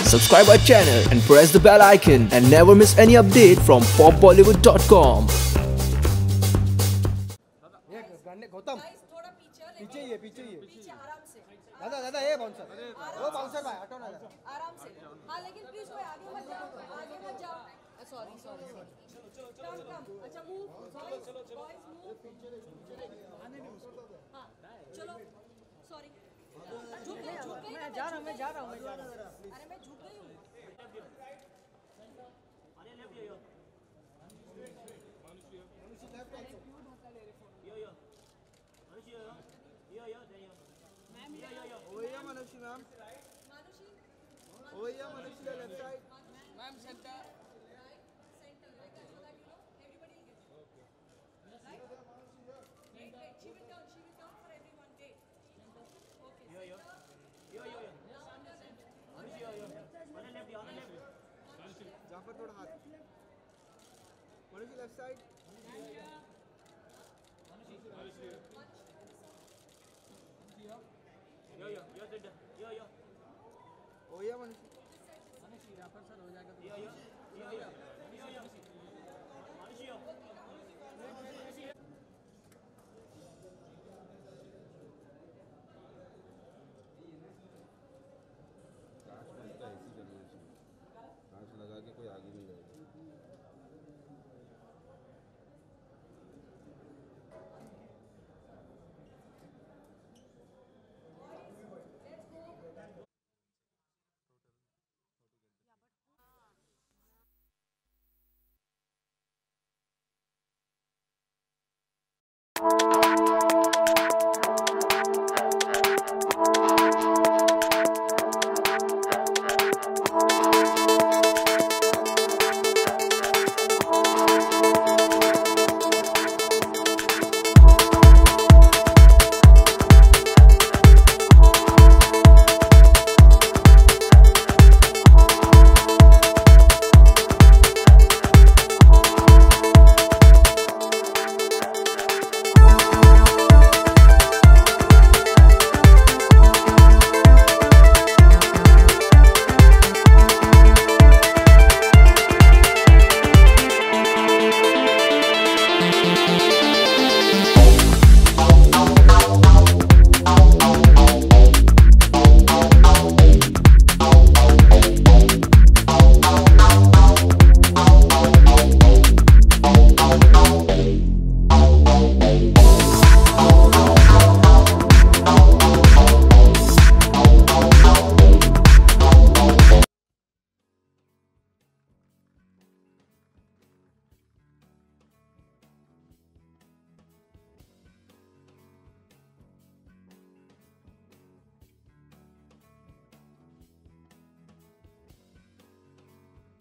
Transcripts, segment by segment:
subscribe our channel and press the bell icon and never miss any update from popbollywood.com. दादा ये bouncer वो bouncer भाई हटो ना आराम से हाँ लेकिन प्लीज कोई आगे मत जाओ सॉरी कम अच्छा मूव बॉयज मूव हाँ चलो सॉरी झुक गई मैं जा रहा हूँ अरे मैं झुक गई हूँ Manushi ma'am. Oh yeah, Manushi left side. Ma'am center. Right, center like that so that you know everybody will get it. Right? Wait. She will count for everyone. Wait. Okay. Yo. Now under that. On the left. Jafar thoda haath. Manushi left side. Yo. Oh yeah, Manushi. Jafar sir हो जाएगा. Yo. कांच लगा के कोई आगे नहीं जाएगा.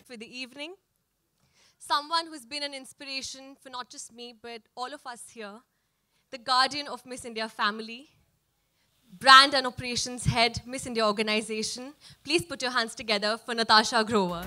For the evening, someone who's been an inspiration for not just me but all of us here, the guardian of Miss India family, brand and operations head, Miss India organization. Please put your hands together for Natasha Grover.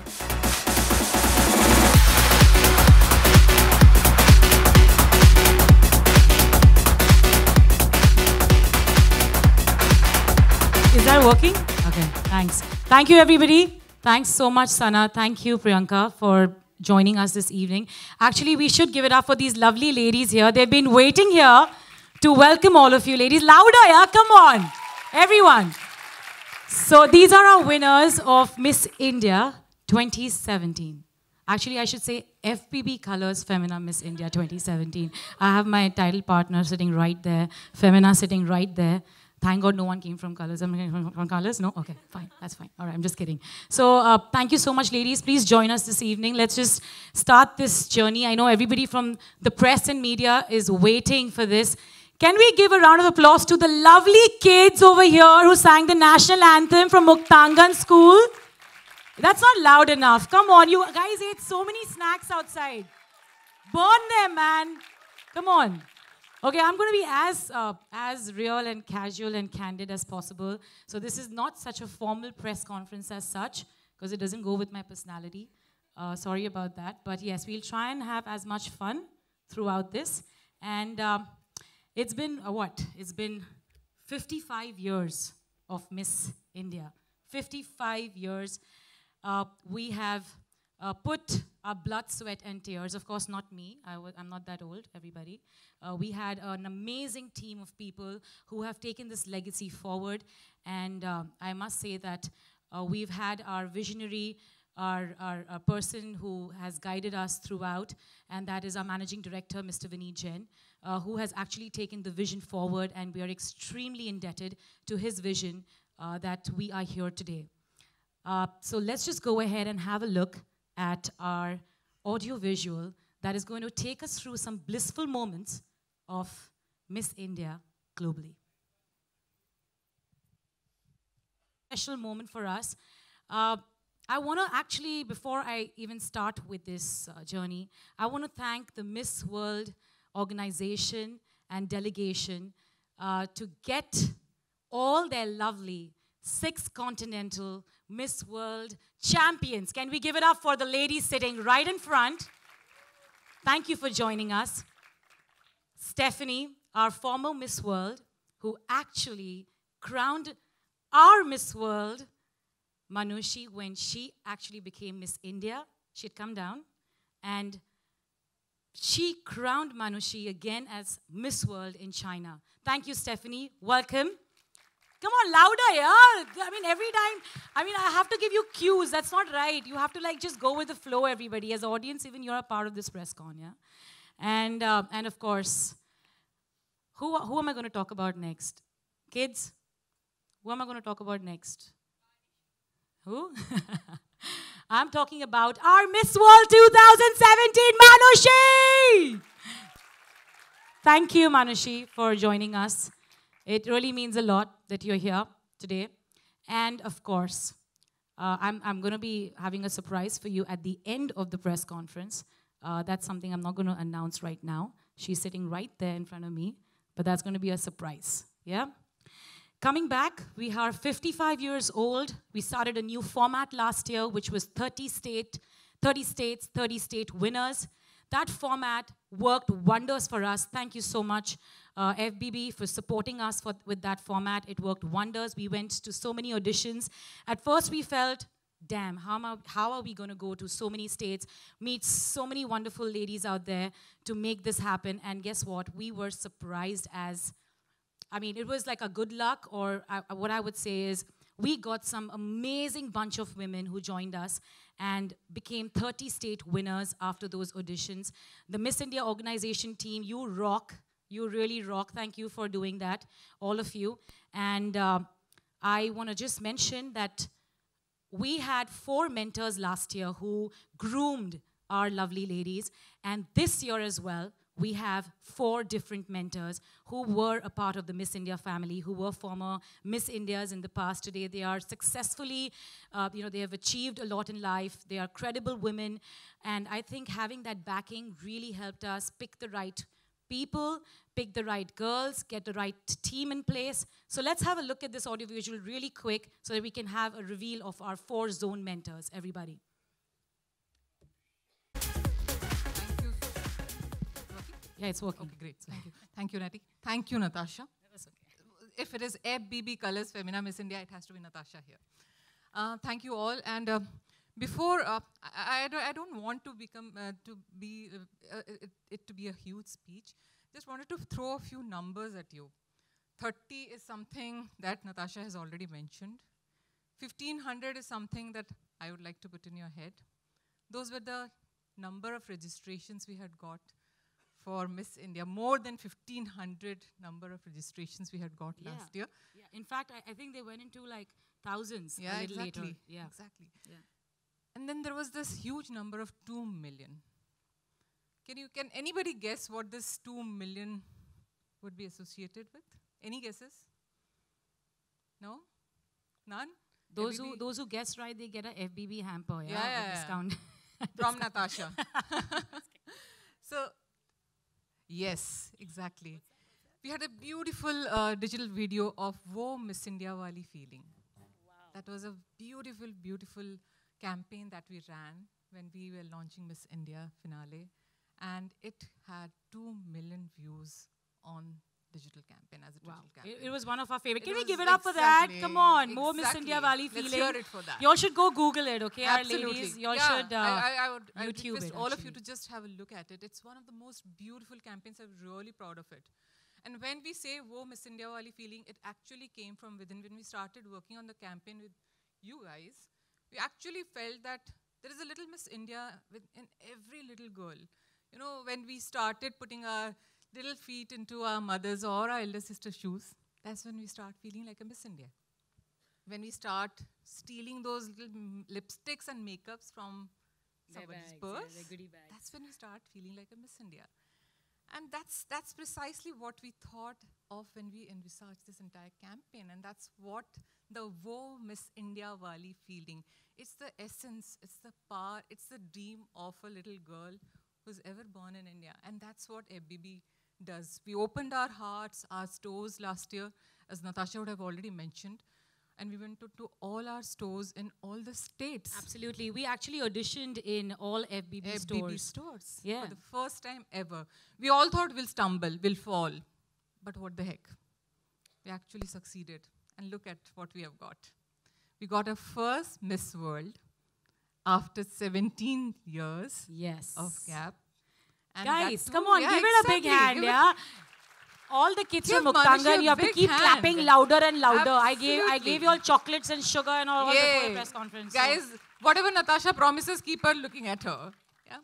Is that working? Okay, thanks. Thank you, everybody. Thanks so much, Sana. Thank you, Priyanka, for joining us this evening. Actually, we should give it up for these lovely ladies here. They've been waiting here to welcome all of you ladies. Louder, yeah? Come on, everyone. So these are our winners of Miss India 2017. Actually, I should say FPB Colors Femina Miss India 2017. I have my title partner sitting right there, Femina sitting right there. Thank God no one came from Colors. I'm from Colors? No? Okay, fine. That's fine. All right, I'm just kidding. So thank you so much, ladies. Please join us this evening. Let's just start this journey. I know everybody from the press and media is waiting for this. Can we give a round of applause to the lovely kids over here who sang the national anthem from Muktangan School? That's not loud enough. Come on, you guys ate so many snacks outside. Burn them, man. Come on. Okay, I'm going to be as real and casual and candid as possible. So this is not such a formal press conference as such, because it doesn't go with my personality. Sorry about that. But yes, we'll try and have as much fun throughout this. And it's been, what? It's been 55 years of Miss India. 55 years. we have put our blood, sweat, and tears. Of course, not me. I'm not that old, everybody. We had an amazing team of people who have taken this legacy forward. And I must say that we've had our visionary, our person who has guided us throughout, and that is our managing director, Mr. Jayne, who has actually taken the vision forward, and we are extremely indebted to his vision that we are here today. So let's just go ahead and have a look at our audio visual that is going to take us through some blissful moments of Miss India globally. Special moment for us. I want to actually, before I even start with this journey, I want to thank the Miss World organization and delegation to get all their lovely 6 Continental Miss World champions. Can we give it up for the ladies sitting right in front? Thank you for joining us. Stephanie, our former Miss World, who actually crowned our Miss World, Manushi, when she actually became Miss India. She'd come down and she crowned Manushi again as Miss World in China. Thank you, Stephanie. Welcome. Come on, louder, yeah. I mean, every time, I have to give you cues. That's not right. You have to just go with the flow, everybody. As audience, even you're a part of this press con, yeah? And of course, who am I going to talk about next? Kids? Who am I going to talk about next? Who? I'm talking about our Miss World 2017, Manushi! Thank you, Manushi, for joining us. It really means a lot that you're here today. And of course, I'm going to be having a surprise for you at the end of the press conference. That's something I'm not going to announce right now. She's sitting right there in front of me, but that's going to be a surprise. Yeah? Coming back, we are 55 years old. We started a new format last year, which was 30 states, 30 state winners. That format worked wonders for us. Thank you so much, FBB, for supporting us with that format. It worked wonders. We went to so many auditions. At first, we felt, damn, how are we going to go to so many states, meet so many wonderful ladies out there to make this happen? And guess what? We were surprised as, it was like a good luck, or what I would say is we got some amazing bunch of women who joined us and became 30 state winners after those auditions. The Miss India organization team, you rock. You really rock. Thank you for doing that, all of you. And I want to just mention that we had 4 mentors last year who groomed our lovely ladies. And this year as well, we have 4 different mentors who were a part of the Miss India family, who were former Miss Indias in the past. Today, they are successfully, they have achieved a lot in life. They are credible women. And I think having that backing really helped us pick the right people, pick the right girls, get the right team in place. So let's have a look at this audiovisual really quick so that we can have a reveal of our 4 zone mentors, everybody. Yeah, it's working. Okay, great. Thank you. Thank you, Nati. Thank you, Natasha. That's okay. If it is FBB Colors Femina Miss India, it has to be Natasha here. Thank you all. And before, I don't want to become it to be a huge speech. Just wanted to throw a few numbers at you. 30 is something that Natasha has already mentioned. 1500 is something that I would like to put in your head. Those were the number of registrations we had got for Miss India. More than 1,500 number of registrations we had got last year. Yeah. In fact, I think they went into thousands a little later. Yeah, exactly. Yeah. And then there was this huge number of 2 million. Can anybody guess what this 2 million would be associated with? Any guesses? No? None? Those who guess right, they get a FBB hamper, discount. From Natasha. So, yes, exactly. We had a beautiful digital video of Wo Miss India Wali feeling. Wow. That was a beautiful, beautiful campaign that we ran when we were launching Miss India finale. And it had 2 million views on digital campaign, as a Wow. digital campaign. It was one of our favorite. Can we was give it up for that? exactly- Come on. More Miss exactly. India Valley Let's feeling. hear it for that. Y'all should go Google it, okay? Absolutely. Our ladies. Y'all Yeah, should I would YouTube request it, all of you actually. to just have a look at it. It's one of the most beautiful campaigns. I'm really proud of it. And when we say, "Wo Miss India Wali feeling," it actually came from within. When we started working on the campaign with you guys, we actually felt that there is a little Miss India in every little girl. You know, when we started putting our little feet into our mother's or our elder sister's shoes, that's when we start feeling like a Miss India. When we start stealing those little lipsticks and makeups from somebody's purse, that's when we start feeling like a Miss India. And that's precisely what we thought of when we envisaged this entire campaign. And that's what the Wo Miss India Wali feeling. It's the essence, it's the power, it's the dream of a little girl who's ever born in India. And that's what FBB does. We opened our hearts, our stores last year, as Natasha would have already mentioned. And we went to all our stores in all the states. Absolutely. We actually auditioned in all FBB stores. Yeah. For the first time ever. We all thought we'll stumble, we'll fall. But what the heck? We actually succeeded. And look at what we have got. We got our first Miss World after 17 years of gap. And guys, come on, give it a big hand, yeah? All the kids from Manushi Muktangan, a you have to big keep hand. clapping louder and louder. I Absolutely. gave you all chocolates and sugar and all before the Yay. press conference. Guys, whatever Natasha promises, keep her looking at her. Yeah.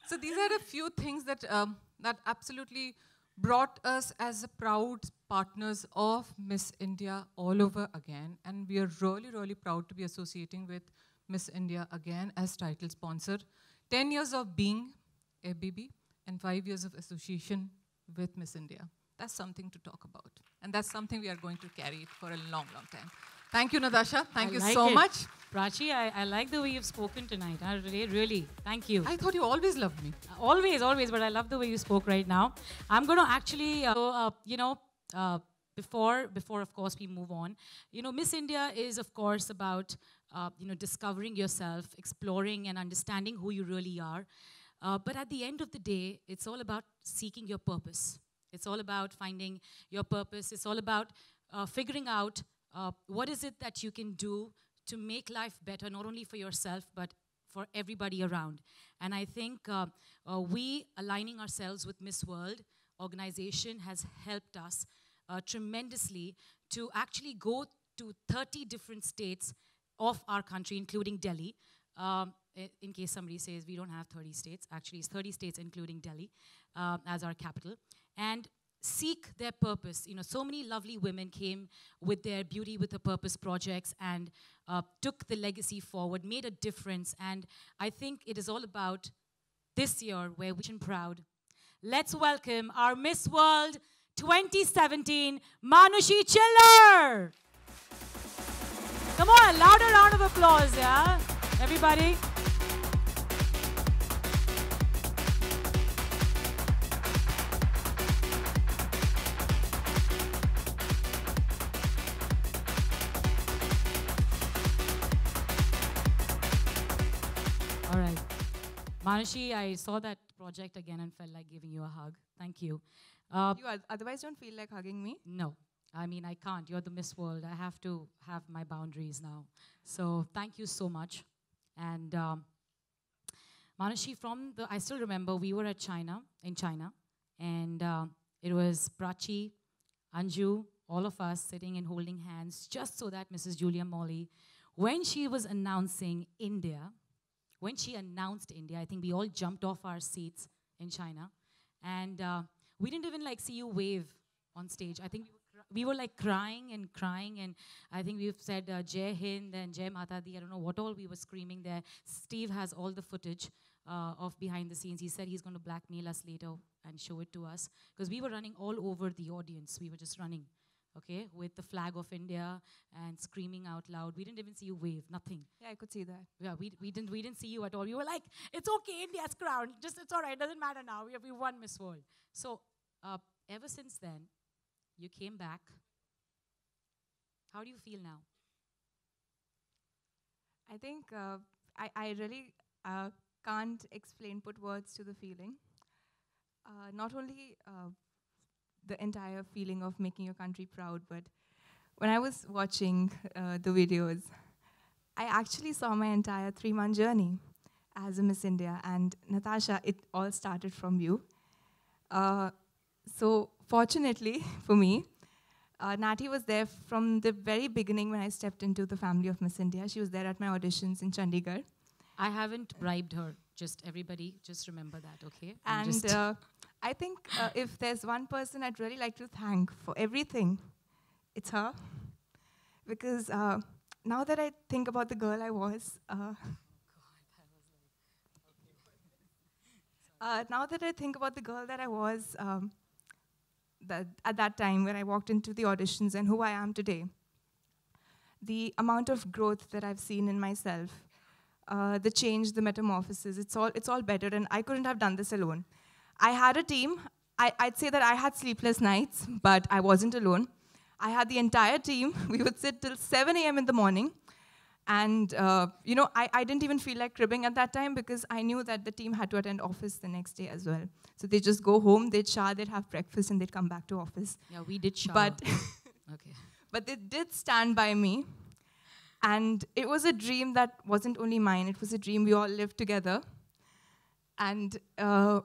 So these are a few things that that absolutely brought us as a proud partners of Miss India all over again. And we are really, really proud to be associating with Miss India again as title sponsor. 10 years of being FBB and 5 years of association with Miss India. That's something to talk about. And that's something we are going to carry for a long, long time. Thank you, Natasha. Thank you so much. Prachi, I like the way you've spoken tonight. I really, thank you. I thought you always loved me. Always, but I love the way you spoke right now. I'm going to actually, before of course we move on, Miss India is of course about, discovering yourself, exploring and understanding who you really are. But at the end of the day, it's all about seeking your purpose. It's all about finding your purpose. It's all about figuring out what is it that you can do to make life better, not only for yourself, but for everybody around. And I think we aligning ourselves with Miss World organization has helped us tremendously to actually go to 30 different states of our country, including Delhi. In case somebody says we don't have 30 states, actually it's 30 states including Delhi as our capital, and seek their purpose. So many lovely women came with their Beauty with a Purpose projects and took the legacy forward, made a difference, and I think it is all about this year where we're proud. Let's welcome our Miss World 2017, Manushi Chhillar. Come on, a louder round of applause, yeah? Everybody. All right. Manushi, I saw that project again and felt like giving you a hug. Thank you. You otherwise don't feel like hugging me? No. I mean, I can't. You're the Miss World. I have to have my boundaries now. So thank you so much. And Manushi, I still remember we were in China, and it was Prachi, Anju, all of us sitting and holding hands just so that Mrs. Julia Molly, when she was announcing India, when she announced India, I think we all jumped off our seats in China. And we didn't even see you wave on stage. I think we were crying, and I think we've said Jai Hind and Jai Mata Di. I don't know what all we were screaming there. Steve has all the footage of behind the scenes. He said he's going to blackmail us later and show it to us. Because we were running all over the audience. We were just running, okay, with the flag of India and screaming out loud. We didn't even see you wave, nothing. Yeah, I could see that. Yeah, we didn't see you at all. We were like, it's okay, India's crown. It's all right, doesn't matter now. We won Miss World. So ever since then, you came back. How do you feel now? I think I really can't put words to the feeling. Not only the entire feeling of making your country proud, but when I was watching the videos, I actually saw my entire 3-month journey as a Miss India. And Natasha, it all started from you. So fortunately for me, Nati was there from the very beginning when I stepped into the family of Miss India. She was there at my auditions in Chandigarh. I haven't bribed her. Just everybody, just remember that, okay? And I think if there's one person I'd really like to thank for everything, it's her. Because now that I think about the girl I was, now that I think about the girl that I was at that time when I walked into the auditions and who I am today, the amount of growth that I've seen in myself, the change, the metamorphosis, it's all better, and I couldn't have done this alone. I had a team. I'd say that I had sleepless nights, but I wasn't alone. I had the entire team. We would sit till 7 a.m. in the morning. And, you know, I didn't even feel like cribbing at that time because I knew that the team had to attend office the next day as well. So they just go home, they'd shower, they'd have breakfast, and they'd come back to office. Yeah, we did shower. But, okay. but they did stand by me. And it was a dream that wasn't only mine, it was a dream we all lived together. And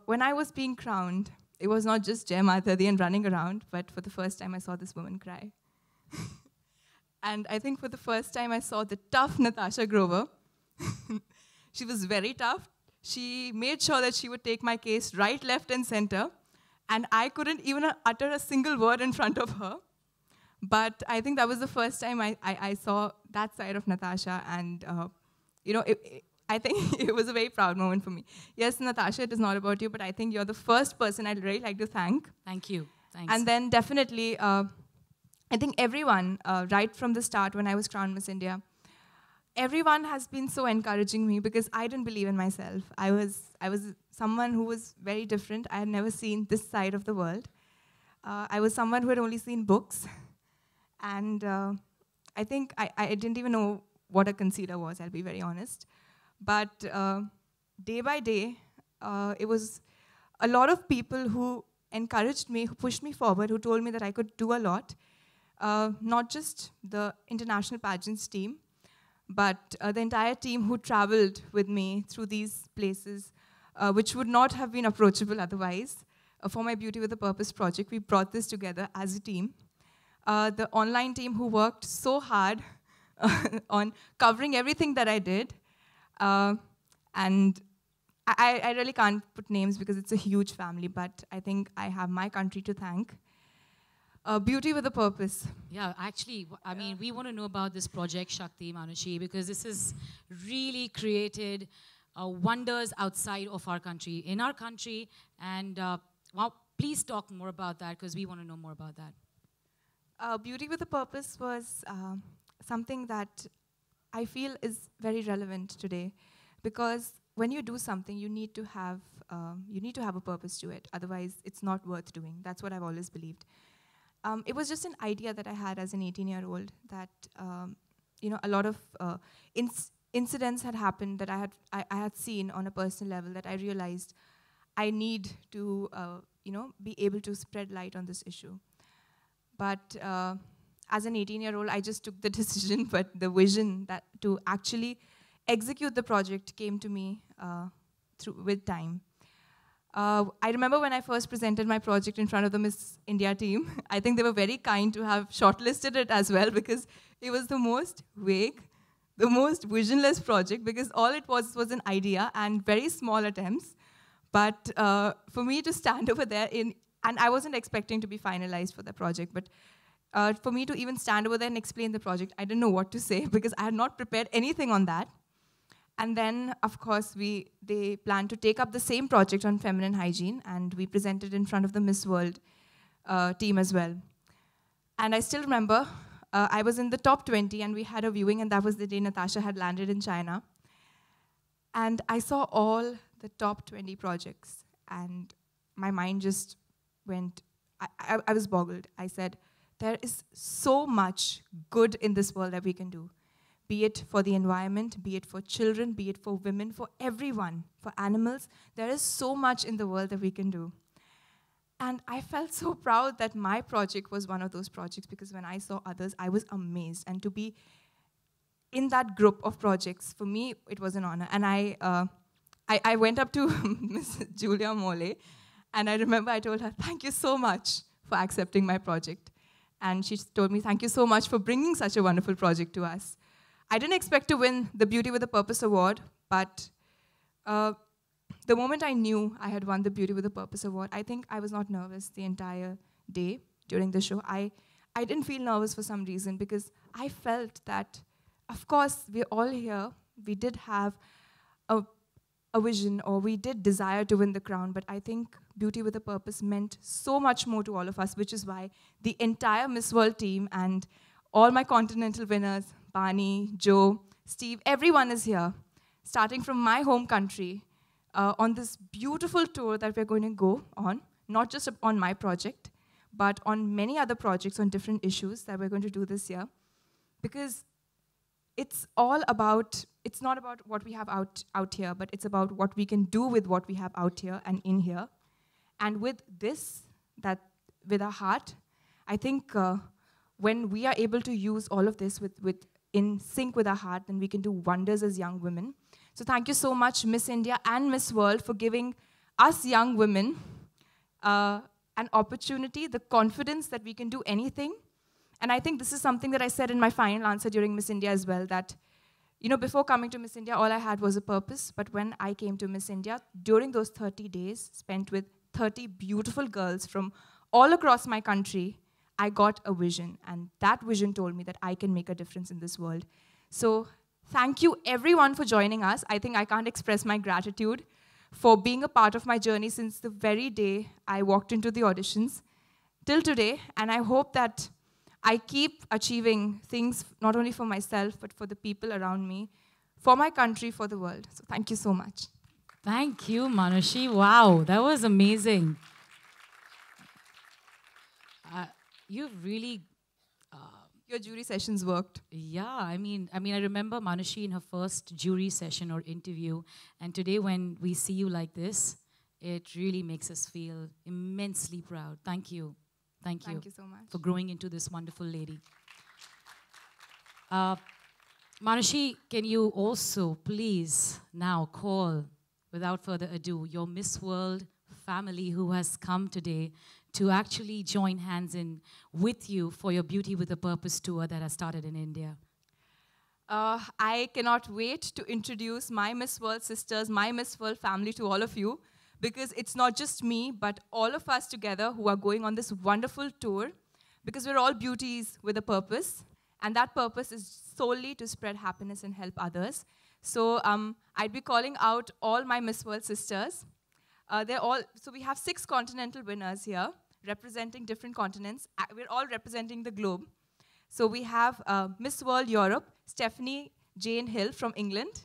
when I was being crowned, it was not just Jay and running around, but for the first time I saw this woman cry. And I think for the first time I saw the tough Natasha Grover. She was very tough. She made sure that she would take my case right, left, and center. And I couldn't even utter a single word in front of her. But I think that was the first time I saw that side of Natasha. And, you know, I think it was a very proud moment for me. Yes, Natasha, it is not about you, but I think you're the first person I'd really like to thank. Thank you. Thanks. And then definitely, I think everyone, right from the start when I was crowned Miss India, everyone has been so encouraging me because I didn't believe in myself. I was someone who was very different. I had never seen this side of the world. I was someone who had only seen books. And I think I didn't even know what a concealer was, I'll be very honest. But day by day, it was a lot of people who encouraged me, who pushed me forward, who told me that I could do a lot. Not just the international pageants team, but the entire team who traveled with me through these places, which would not have been approachable otherwise. For my Beauty with a Purpose project, we brought this together as a team. The online team who worked so hard on covering everything that I did. And I really can't put names because it's a huge family, but I think I have my country to thank. Beauty with a Purpose. Yeah, actually, I mean, we want to know about this project, Shakti, Manushi, because this has really created wonders outside of our country, in our country, and well, please talk more about that because we want to know more about that. Beauty with a Purpose was something that I feel is very relevant today, because when you do something, you need to have a purpose to it. Otherwise, it's not worth doing. That's what I've always believed. It was just an idea that I had as an 18-year-old that you know, a lot of incidents had happened that I had seen on a personal level that I realized I need to you know, be able to spread light on this issue. But as an 18-year-old, I just took the decision, but the vision that to actually execute the project came to me with time. I remember when I first presented my project in front of the Miss India team, I think they were very kind to have shortlisted it as well because it was the most vague, the most visionless project because all it was an idea and very small attempts. But for me to stand over there, and I wasn't expecting to be finalized for the project, but for me to even stand over there and explain the project, I didn't know what to say because I had not prepared anything on that. And then, of course, they planned to take up the same project on feminine hygiene, and we presented in front of the Miss World team as well. And I still remember, I was in the top 20, and we had a viewing, and that was the day Natasha had landed in China. And I saw all the top 20 projects, and my mind just went, I was boggled. I said, there is so much good in this world that we can do. Be it for the environment, be it for children, be it for women, for everyone, for animals. There is so much in the world that we can do. And I felt so proud that my project was one of those projects, because when I saw others, I was amazed. And to be in that group of projects, for me, it was an honor. And I went up to Miss Julia Mole, and I remember I told her, thank you so much for accepting my project. And she told me, thank you so much for bringing such a wonderful project to us. I didn't expect to win the Beauty with a Purpose award, but the moment I knew I had won the Beauty with a Purpose award, I think I was not nervous the entire day during the show. I didn't feel nervous for some reason, because I felt that, of course, we're all here. We did have a vision, or we did desire to win the crown, but I think Beauty with a Purpose meant so much more to all of us, which is why the entire Miss World team and all my Continental winners, Bani, Joe, Steve, everyone is here, starting from my home country, on this beautiful tour that we're going to go on, not just on my project, but on many other projects on different issues that we're going to do this year. Because it's all about, it's not about what we have out here, but it's about what we can do with what we have out here and in here. And with this, with our heart, I think when we are able to use all of this in sync with our heart, then we can do wonders as young women. So thank you so much, Miss India and Miss World, for giving us young women an opportunity, the confidence that we can do anything. And I think this is something that I said in my final answer during Miss India as well, that, you know, before coming to Miss India, all I had was a purpose. But when I came to Miss India, during those 30 days spent with 30 beautiful girls from all across my country, I got a vision. And that vision told me that I can make a difference in this world. So thank you, everyone, for joining us. I think I can't express my gratitude for being a part of my journey since the very day I walked into the auditions till today. And I hope that I keep achieving things not only for myself, but for the people around me, for my country, for the world. So thank you so much. Thank you, Manushi. Wow, that was amazing. You've really... Your jury sessions worked. Yeah, I mean, I remember Manushi in her first jury session or interview, and today when we see you like this, it really makes us feel immensely proud. Thank you. Thank you. Thank you so much. For growing into this wonderful lady. Manushi, can you also please now call, without further ado, your Miss World family who has come today to actually join hands in with you for your Beauty with a Purpose tour that has started in India? I cannot wait to introduce my Miss World sisters, my Miss World family to all of you, because it's not just me, but all of us together who are going on this wonderful tour, because we're all beauties with a purpose, and that purpose is solely to spread happiness and help others. So I'd be calling out all my Miss World sisters. So we have 6 Continental winners here, representing different continents. We're all representing the globe. So we have Miss World Europe, Stephanie Jayne Hill from England.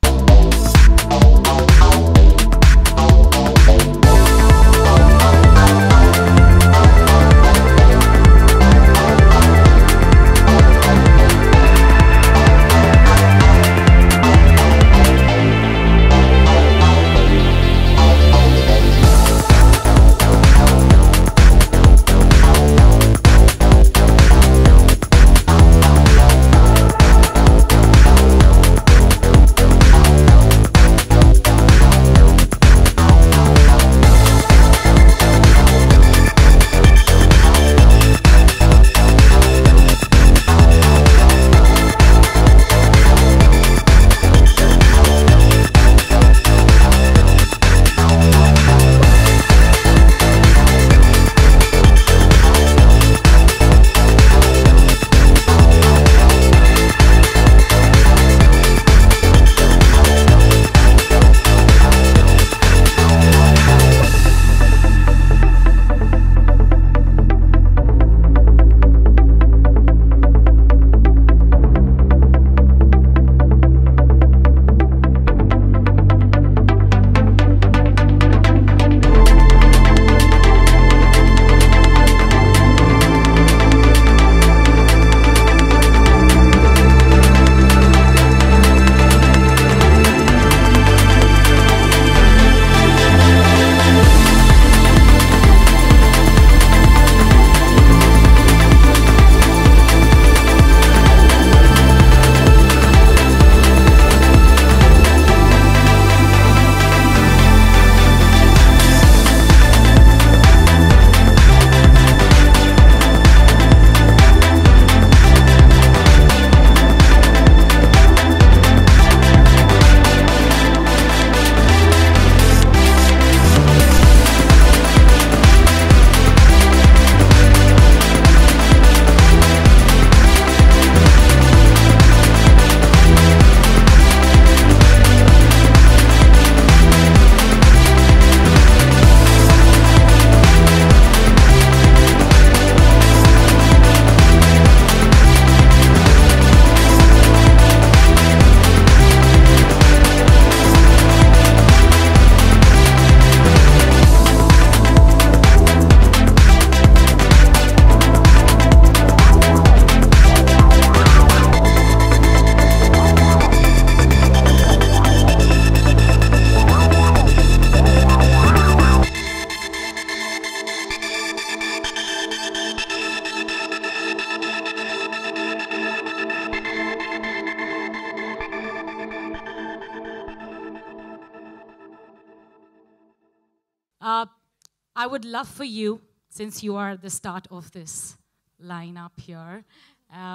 I would love for you, since you are the start of this lineup here,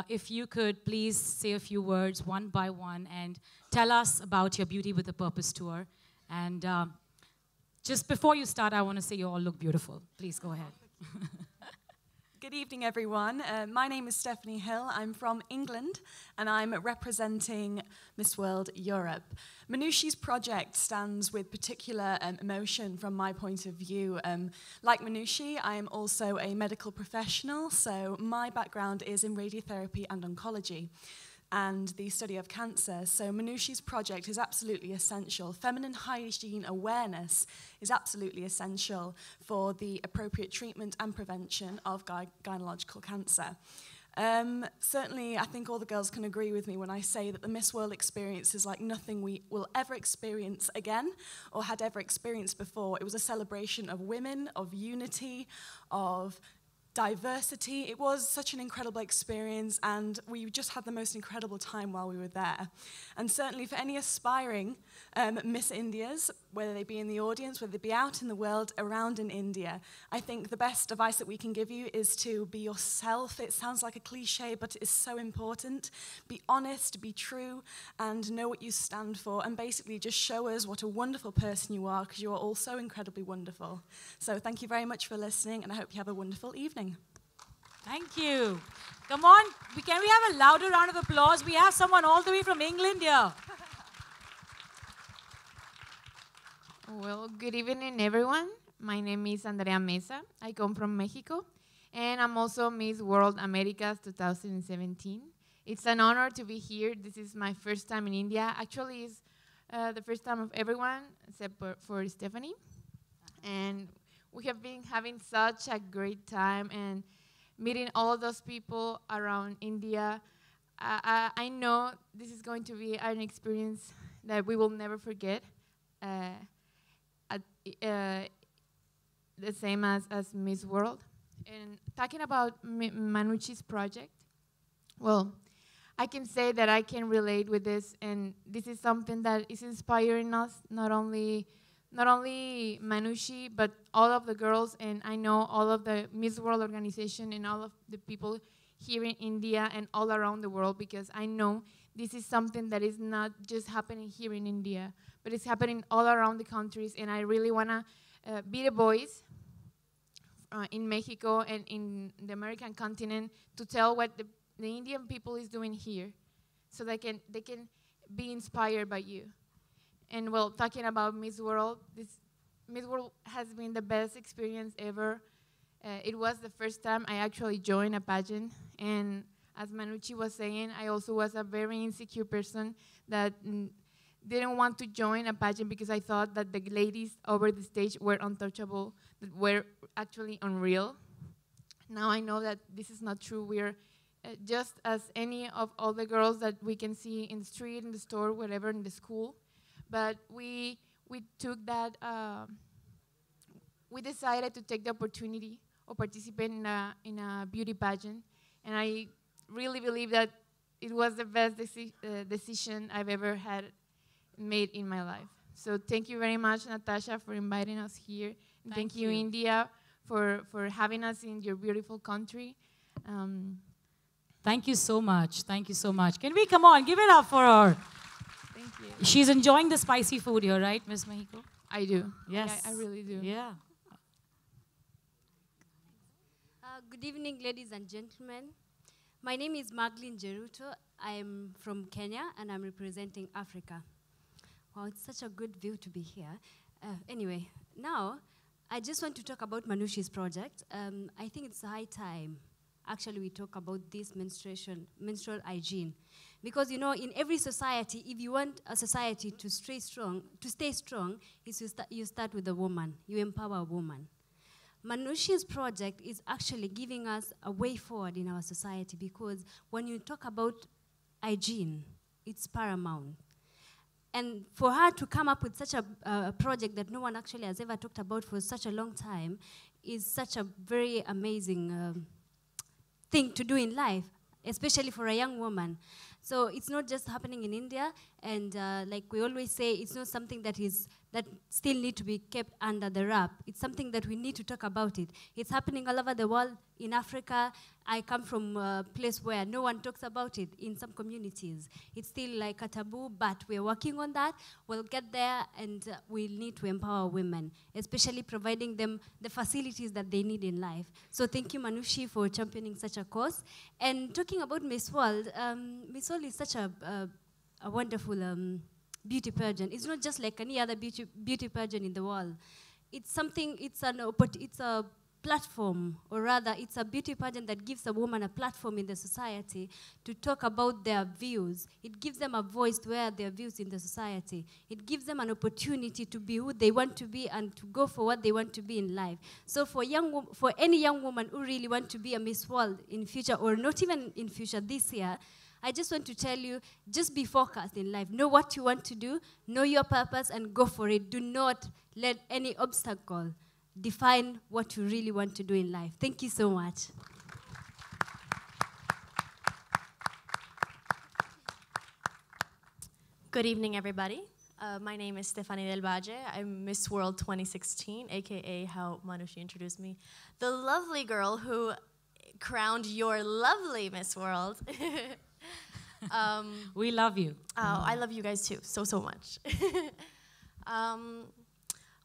if you could please say a few words one by one and tell us about your Beauty with a Purpose tour. And just before you start, I want to say you all look beautiful. Please go ahead. Good evening, everyone. My name is Stephanie Hill. I'm from England, and I'm representing Miss World Europe. Manushi's project stands with particular emotion from my point of view. Like Manushi, I am also a medical professional, so my background is in radiotherapy and oncology and the study of cancer. So Manushi's project is absolutely essential. Feminine hygiene awareness is absolutely essential for the appropriate treatment and prevention of gynecological cancer. Certainly, I think all the girls can agree with me when I say that the Miss World experience is like nothing we will ever experience again or had ever experienced before. It was a celebration of women, of unity, of diversity. It was such an incredible experience, and we just had the most incredible time while we were there. And certainly for any aspiring Miss Indias, whether they be in the audience, whether they be out in the world, around in India, I think the best advice that we can give you is to be yourself. It sounds like a cliche, but it is so important. Be honest, be true, and know what you stand for, and basically just show us what a wonderful person you are, because you are all so incredibly wonderful. So thank you very much for listening, and I hope you have a wonderful evening. Thank you. Come on, can we have a louder round of applause? We have someone all the way from England here. Well, good evening, everyone. My name is Andrea Meza. I come from Mexico, and I'm also Miss World Americas 2017. It's an honor to be here. This is my first time in India. Actually, it's the first time of everyone, except for Stephanie. And we have been having such a great time and meeting all those people around India. I know this is going to be an experience that we will never forget. The same as Miss World. And talking about Manushi's project, well, I can say that I can relate with this, and this is something that is inspiring us, not only Manushi, but all of the girls, and I know all of the Miss World organization and all of the people here in India and all around the world, because I know this is something that is not just happening here in India, but it's happening all around the countries, and I really want to be the voice in Mexico and in the American continent to tell what the Indian people is doing here, so they can be inspired by you. And well, talking about Miss World, Miss World has been the best experience ever. It was the first time I actually joined a pageant, and as Manushi was saying, I also was a very insecure person that didn't want to join a pageant because I thought that the ladies over the stage were untouchable, that were actually unreal. Now I know that this is not true. We're just as any of all the girls that we can see in the street, in the store, whatever, in the school. But we took that, we decided to take the opportunity of participating in a beauty pageant, and I really believe that it was the best decision I've ever had made in my life. So thank you very much, Natasha, for inviting us here. And thank you, India, for having us in your beautiful country. Thank you so much. Thank you so much. Can we, come on, give it up for her. Thank you. She's enjoying the spicy food here, right, Miss Mexico? I do. Yes. I really do. Yeah. Good evening, ladies and gentlemen. My name is Magline Jeruto. I am from Kenya, and I'm representing Africa. Wow, it's such a good view to be here. Anyway, now, I just want to talk about Manushi's project. I think it's high time, actually, we talk about this menstrual hygiene. Because, you know, in every society, if you want a society to stay strong, you start with a woman. You empower a woman. Manushi's project is actually giving us a way forward in our society, because when you talk about hygiene, it's paramount. And for her to come up with such a project that no one actually has ever talked about for such a long time is such a very amazing thing to do in life, especially for a young woman. So it's not just happening in India. And like we always say, it's not something that still need to be kept under the wrap. It's something that we need to talk about it. It's happening all over the world. In Africa, I come from a place where no one talks about it. In some communities, it's still like a taboo, but we're working on that. We'll get there, and we need to empower women, especially providing them the facilities that they need in life. So thank you, Manushi, for championing such a cause. And talking about Miss World, Miss World is such a wonderful beauty pageant. It's not just like any other beauty pageant in the world. It's something, it's a platform, or rather, it's a beauty pageant that gives a woman a platform in the society to talk about their views. It gives them a voice to air their views in the society. It gives them an opportunity to be who they want to be and to go for what they want to be in life. So for any young woman who really want to be a Miss World in future, or not even in future, this year, I just want to tell you, just be focused in life. Know what you want to do, know your purpose, and go for it. Do not let any obstacle define what you really want to do in life. Thank you so much. Good evening, everybody. My name is Stephanie Del Valle. I'm Miss World 2016, aka how Manushi introduced me. The lovely girl who crowned your lovely Miss World. We love you. Oh, I love you guys too, so much.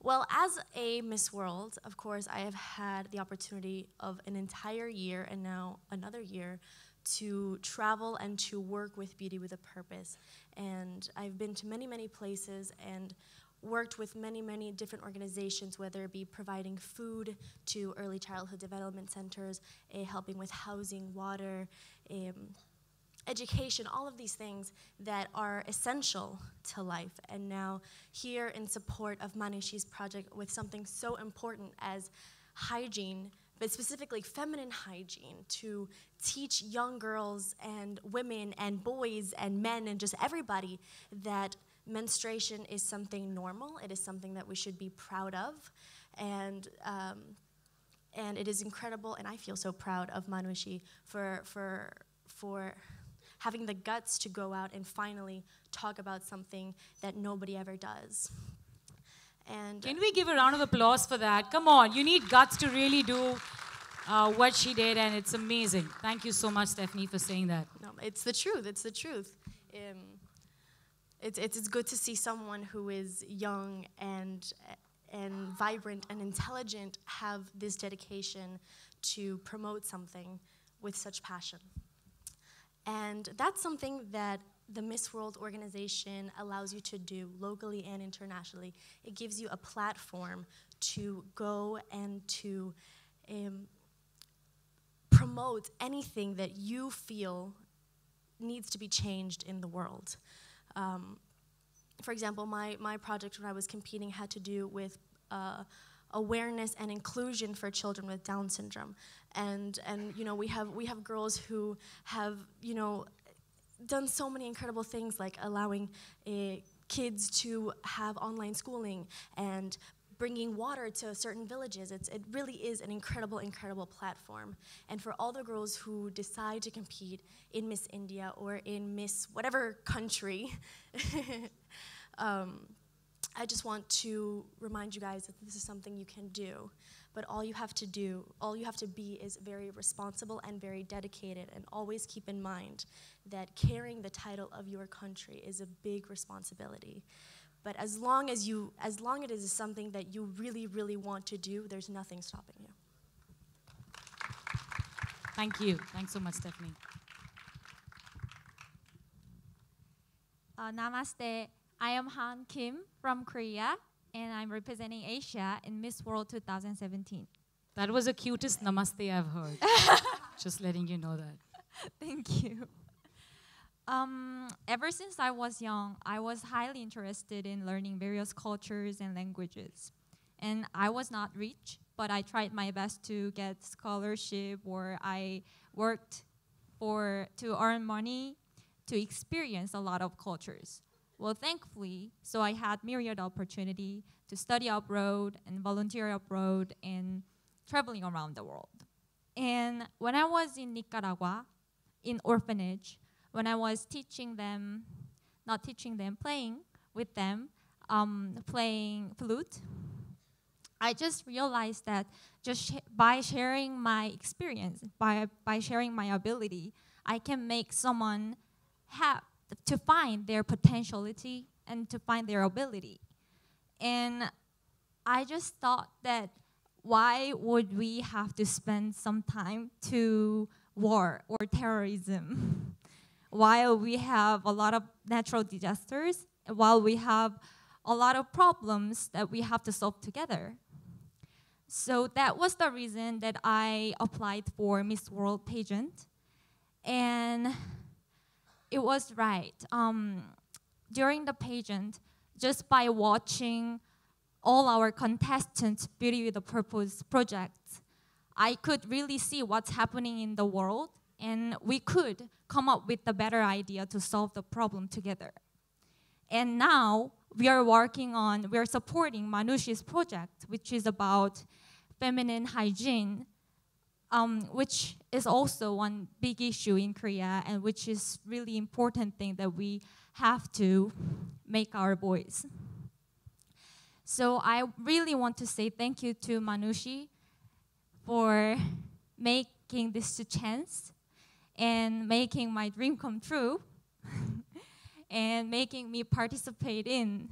Well, as a Miss World, of course, I have had the opportunity of an entire year and now another year to travel and to work with Beauty with a Purpose. And I've been to many places and worked with many different organizations, whether it be providing food to early childhood development centers, helping with housing, water, education, all of these things that are essential to life. And now here in support of Manushi's project with something so important as hygiene, but specifically feminine hygiene, to teach young girls and women and boys and men and just everybody that menstruation is something normal. It is something that we should be proud of. And it is incredible, and I feel so proud of Manushi for having the guts to go out and finally talk about something that nobody ever does. And can we give a round of applause for that? Come on, you need guts to really do what she did, and it's amazing. Thank you so much, Stephanie, for saying that. No, it's the truth. It's the truth. It's good to see someone who is young and vibrant and intelligent have this dedication to promote something with such passion. And that's something that the Miss World organization allows you to do locally and internationally. It gives you a platform to go and to promote anything that you feel needs to be changed in the world. For example, my project when I was competing had to do with awareness and inclusion for children with Down syndrome. And you know, we have girls who have, you know, done so many incredible things, like allowing kids to have online schooling and bringing water to certain villages. It really is an incredible platform. And for all the girls who decide to compete in Miss India or in Miss whatever country, I just want to remind you guys that this is something you can do. But all you have to be is very responsible and very dedicated, and always keep in mind that carrying the title of your country is a big responsibility. But as long as it is something that you really want to do, there's nothing stopping you. Thank you. Thanks so much, Stephanie. Namaste. I am Han Kim from Korea, and I'm representing Asia in Miss World 2017. That was the cutest namaste I've heard. Just letting you know that. Thank you. Ever since I was young, I was highly interested in learning various cultures and languages. And I was not rich, but I tried my best to get scholarship, or I worked to earn money to experience a lot of cultures. Well, thankfully, so I had myriad opportunity to study abroad and volunteer abroad and traveling around the world. And when I was in Nicaragua, in orphanage, when I was teaching them not teaching them, playing with them, playing flute, I just realized that just by sharing my experience, by sharing my ability, I can make someone have to find their potentiality and to find their ability. And I just thought that why would we have to spend some time to war or terrorism while we have a lot of natural disasters, while we have a lot of problems that we have to solve together? So that was the reason that I applied for Miss World pageant. And it was right. During the pageant, just by watching all our contestants' Beauty with a Purpose projects, I could really see what's happening in the world, and we could come up with a better idea to solve the problem together. And now we are supporting Manushi's project, which is about feminine hygiene, which is also one big issue in Korea, and which is really important thing that we have to make our voice. So I really want to say thank you to Manushi for making this a chance and making my dream come true and making me participate in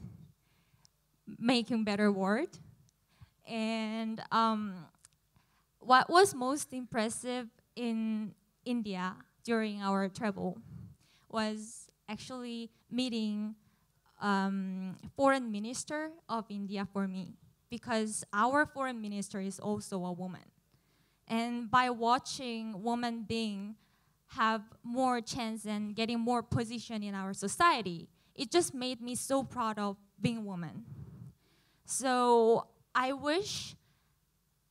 making better world. And what was most impressive in India during our travel was actually meeting foreign minister of India for me, because our foreign minister is also a woman. And by watching women being have more chance and getting more position in our society, it just made me so proud of being a woman. So I wish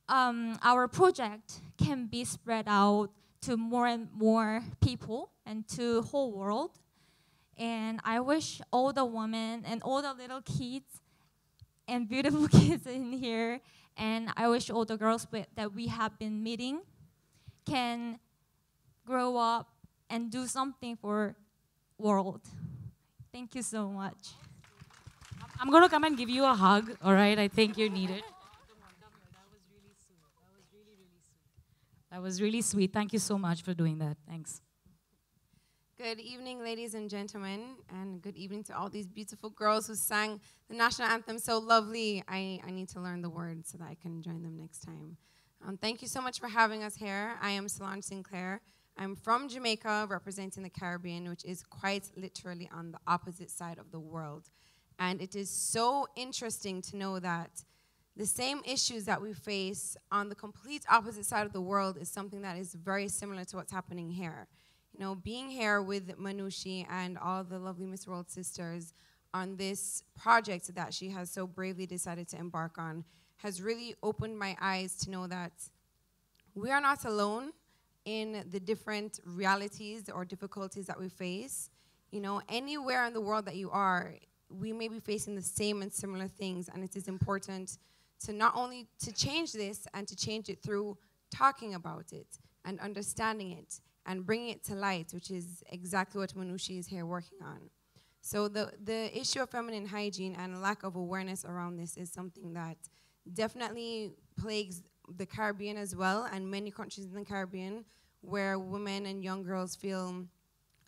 our project can be spread out to more and more people and to the whole world. And I wish all the women and all the little kids and beautiful kids in here, and I wish all the girls that we have been meeting can grow up and do something for world. Thank you so much. I'm going to come and give you a hug, all right? I think you need it. That was really sweet. Thank you so much for doing that. Thanks. Good evening, ladies and gentlemen, and good evening to all these beautiful girls who sang the national anthem so lovely. I need to learn the words so that I can join them next time. Thank you so much for having us here. I am Solange Sinclair. I'm from Jamaica, representing the Caribbean, which is quite literally on the opposite side of the world. And it is so interesting to know that the same issues that we face on the complete opposite side of the world is something that is very similar to what's happening here. You know, being here with Manushi and all the lovely Miss World sisters on this project that she has so bravely decided to embark on has really opened my eyes to know that we are not alone in the different realities or difficulties that we face. You know, anywhere in the world that you are, we may be facing the same and similar things, and it is important to not only to change this and to change it through talking about it and understanding it and bringing it to light, which is exactly what Manushi is here working on. So the issue of feminine hygiene and lack of awareness around this is something that definitely plagues the Caribbean as well, and many countries in the Caribbean where women and young girls feel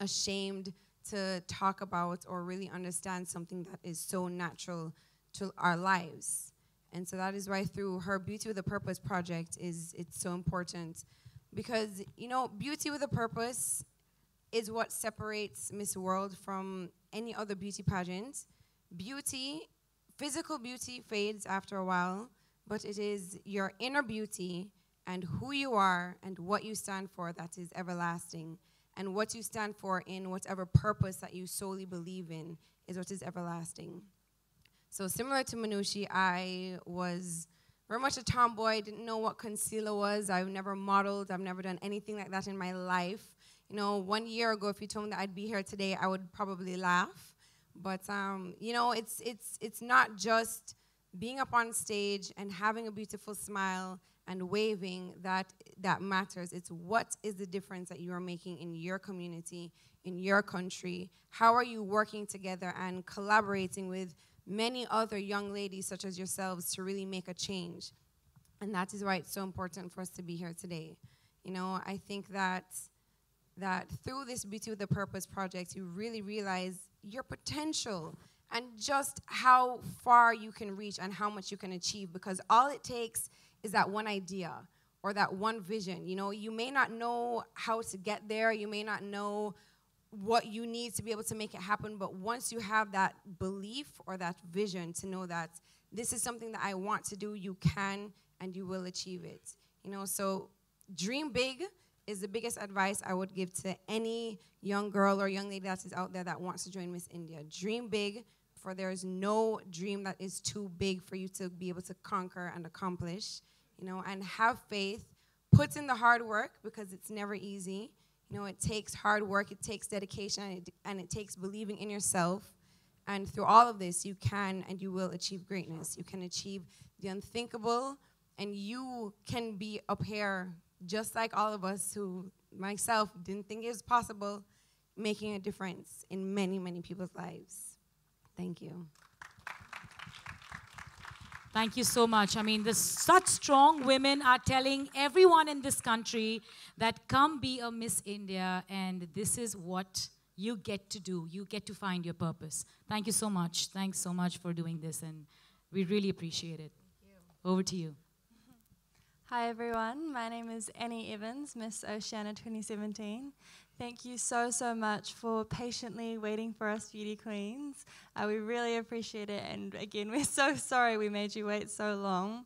ashamed to talk about or really understand something that is so natural to our lives. And so that is why through her Beauty with a Purpose project it's so important. Because, you know, beauty with a purpose is what separates Miss World from any other beauty pageant. Beauty, physical beauty fades after a while, but it is your inner beauty and who you are and what you stand for that is everlasting. And what you stand for in whatever purpose that you solely believe in is what is everlasting. So similar to Manushi, I was very much a tomboy, didn't know what concealer was. I've never modeled. I've never done anything like that in my life. You know, 1 year ago, if you told me that I'd be here today, I would probably laugh. But, you know, it's not just being up on stage and having a beautiful smile and waving that matters. It's what is the difference that you are making in your community, in your country? How are you working together and collaborating with many other young ladies such as yourselves to really make a change? And that is why it's so important for us to be here today. You know, I think that through this Beauty with a Purpose project, you really realize your potential and just how far you can reach and how much you can achieve, because all it takes is that one idea or that one vision. You know, you may not know how to get there, you may not know what you need to be able to make it happen, but once you have that belief or that vision to know that this is something that I want to do, you can and you will achieve it. You know, so dream big is the biggest advice I would give to any young girl or young lady that is out there that wants to join Miss India. Dream big, for there is no dream that is too big for you to be able to conquer and accomplish. You know, and have faith, put in the hard work, because it's never easy. You know, it takes hard work, it takes dedication, and it takes believing in yourself. And through all of this, you can and you will achieve greatness. You can achieve the unthinkable, and you can be up here just like all of us who, myself, didn't think it was possible, making a difference in many, many people's lives. Thank you. Thank you so much. I mean, such strong women are telling everyone in this country that come be a Miss India, and this is what you get to do. You get to find your purpose. Thank you so much. Thanks so much for doing this, and we really appreciate it. Over to you. Hi everyone, my name is Annie Evans, Miss Oceania 2017. Thank you so, so much for patiently waiting for us beauty queens. We really appreciate it, and again, we're so sorry we made you wait so long.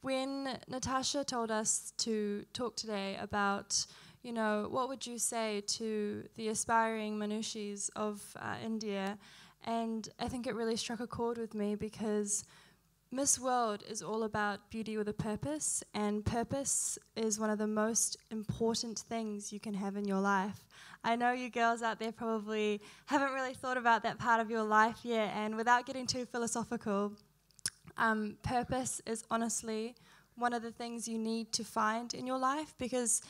When Natasha told us to talk today about, you know, what would you say to the aspiring Manushis of India, and I think it really struck a chord with me, because Miss World is all about beauty with a purpose, and purpose is one of the most important things you can have in your life. I know you girls out there probably haven't really thought about that part of your life yet, and without getting too philosophical, purpose is honestly one of the things you need to find in your life, because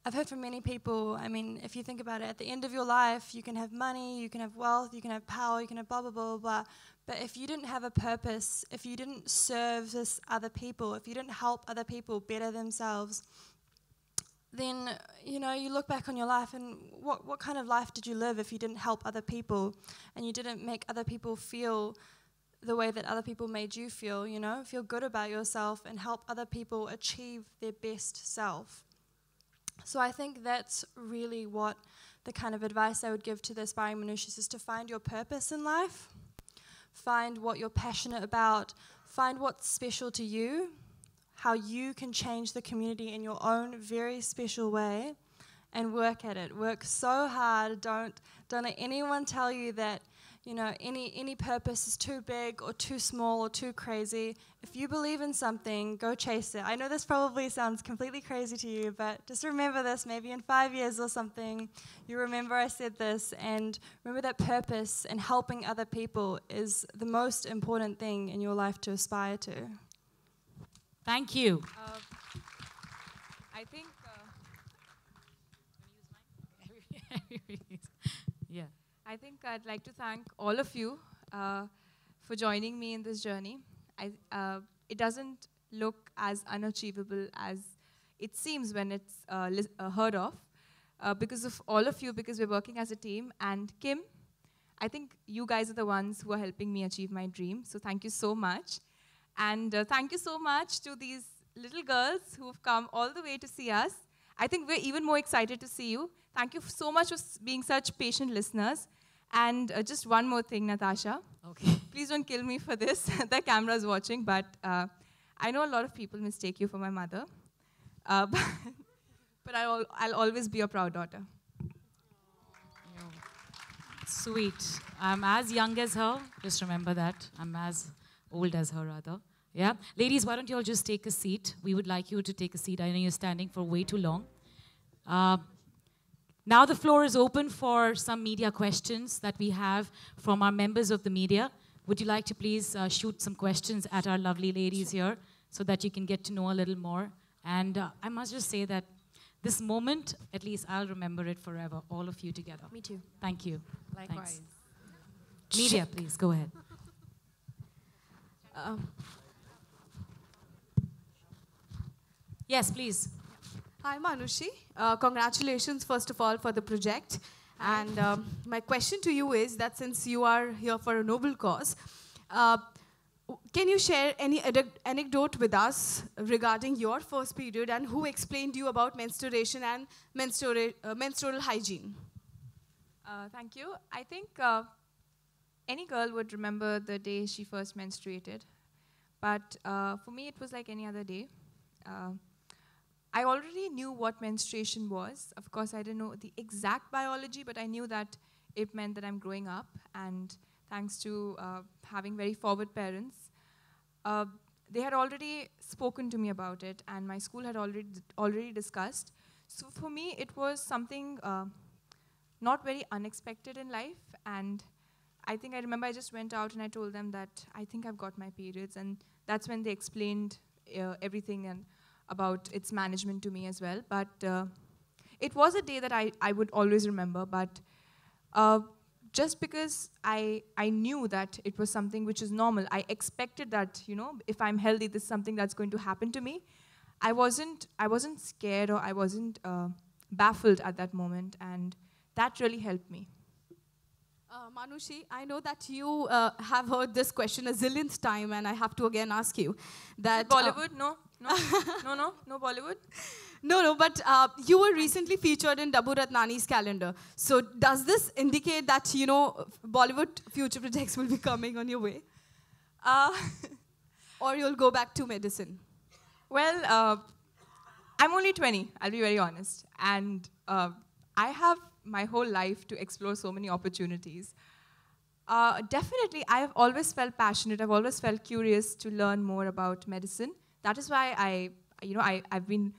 I've heard from many people, I mean, if you think about it, at the end of your life, you can have money, you can have wealth, you can have power, you can have blah, blah, blah, blah. But if you didn't have a purpose, if you didn't service other people, if you didn't help other people better themselves, then, you know, you look back on your life and what kind of life did you live if you didn't help other people and you didn't make other people feel the way that other people made you feel, you know, feel good about yourself and help other people achieve their best self. So I think that's really what the kind of advice I would give to the aspiring Manushis is to find your purpose in life, find what you're passionate about, find what's special to you, how you can change the community in your own very special way, and work at it. Work so hard. Don't let anyone tell you that, you know, any purpose is too big or too small or too crazy. If you believe in something, go chase it. I know this probably sounds completely crazy to you, but just remember this, maybe in 5 years or something, you remember I said this, and remember that purpose and helping other people is the most important thing in your life to aspire to. Thank you. I think... Yeah. I think I'd like to thank all of you for joining me in this journey. It doesn't look as unachievable as it seems when it's heard of, because of all of you, because we're working as a team. And Kim, I think you guys are the ones who are helping me achieve my dream, so thank you so much. And thank you so much to these little girls who have come all the way to see us. I think we're even more excited to see you. Thank you so much for being such patient listeners. And just one more thing, Natasha. Okay. Please don't kill me for this. The camera's watching, but I know a lot of people mistake you for my mother. But I'll always be a proud daughter. Sweet. I'm as young as her. Just remember that. I'm as old as her, rather. Yeah. Ladies, why don't you all just take a seat? We would like you to take a seat. I know you're standing for way too long. Now the floor is open for some media questions that we have from our members of the media. Would you like to please shoot some questions at our lovely ladies here so that you can get to know a little more? And I must just say that This moment, at least I'll remember it forever, all of you together. Me too. Thank you. Likewise. Thanks. Media, please, go ahead. Yes, please. Hi, Manushi. Congratulations, first of all, for the project. And my question to you is that since you are here for a noble cause, can you share any anecdote with us regarding your first period and who explained you about menstruation and menstrual hygiene? Thank you. I think any girl would remember the day she first menstruated. But for me, it was like any other day. I already knew what menstruation was. Of course, I didn't know the exact biology, but I knew that it meant that I'm growing up. And thanks to having very forward parents, they had already spoken to me about it, and my school had already discussed. So for me, it was something not very unexpected in life. And I think I remember I just went out and I told them that I think I've got my periods. And that's when they explained everything and about its management to me as well. But it was a day that I would always remember. But just because I knew that it was something which is normal, I expected that, you know, if I'm healthy, this is something that's going to happen to me. I wasn't scared, or I wasn't baffled at that moment, and that really helped me. Manushi, I know that you have heard this question a zillionth time, and I have to again ask you that Bollywood? No Bollywood. No, but you were recently featured in Dabu Ratnani's calendar. So does this indicate that, you know, Bollywood future projects will be coming on your way? Or you'll go back to medicine? Well, I'm only 20, I'll be very honest. And I have my whole life to explore so many opportunities. Definitely, I've always felt passionate. I've always felt curious to learn more about medicine. That is why I've been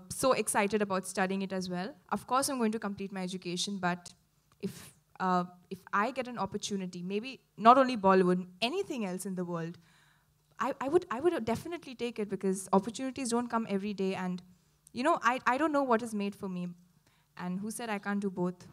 so excited about studying it as well. Of course, I'm going to complete my education, but if I get an opportunity, maybe not only Bollywood, anything else in the world, I would definitely take it, because opportunities don't come every day, and you know, I don't know what is made for me, and who said I can't do both?